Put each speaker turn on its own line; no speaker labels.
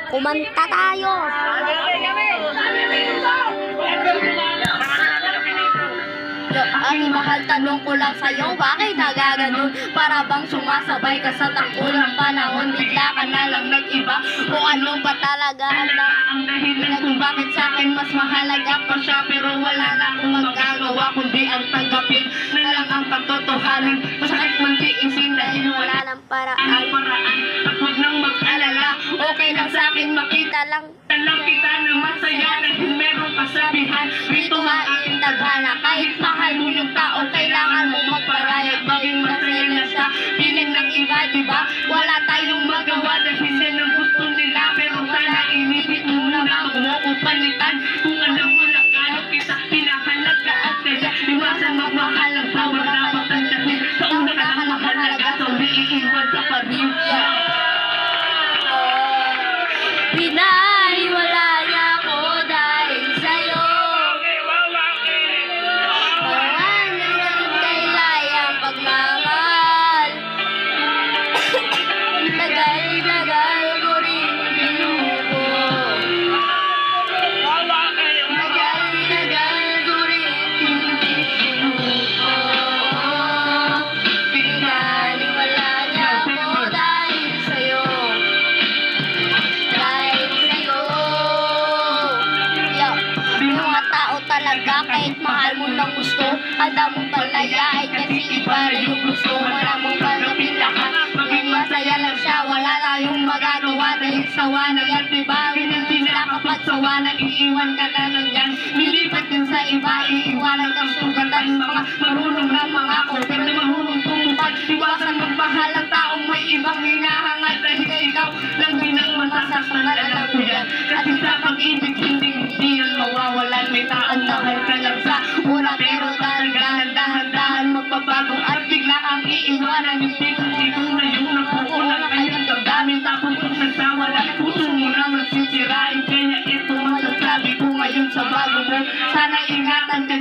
Kumanta tayo. Ay, mahal, tanong ko lang sa'yo, bakit nagaganon? Para bang sumasabay ka sa takbo ng panahon, bigla ka na lang nag-iba? O ano ba talaga ang dahilan kung bakit sa'kin mas mahalaga pa siya? Pero wala na akong magagawa kundi ang tanggapin na lang ang katotohanan. Masakit mong tiisin dahil wala ng paraan. At huwag nang mag-alala, okay lang sa'kin makita lang kita na masaya dahil meron kasabihan. Rito hain tadhana, kahit mahal mo yung tao, kailangan mo magparayag, maging masaya na siya. Piling ng iba, diba? Wala tayong magawa dahil yan ang gusto nila. Pero sana inipit mo na bago mo ko palitan. Kung alam mo na gano'n kita pinahalaga at kaya iwasan magmahal ang tao na matantahin. Sa una ka lang mahalaga, sa uli iiwan ka pa rin. Pinaiwala niya ako dahil sa'yo. Parang naman kailayang pagmamahal. Tagal-tagal ko rin binuko. Tagal-tagal ko rin binuko. Pinaiwala niya ako dahil sa'yo. Mga tao talaga, kahit mahal mo ng gusto, handa mong palayain kasi iba rin yung gusto. Wala mong palapin lahat, maging masaya lang siya. Wala tayong magagawa dahil sawa na yan, diba? Hindi nila kapag sawa na iiwan ka na lang yan. Nilipat yun sa iba, iiwanan kang sugatan. Mga marunong na mga ko, pero marunong tumupad. Iwasan magmahal ang taong may ibang hinahangad dahil ikaw lang din ang masasaktan, alam ko yan. Kasi sa pag-ibig hindi yan mawawalan. May taong mahal ka lang sa una, pero dahan-dahan magbabago at bigla kang iiwanan. Yung pinag-ito na yung napuuna kanyang damdamin, tapos kung nagtawala puso mo na magsisirain. Kaya ito masasabi ko ngayon sa bago mo, sana ingatan ka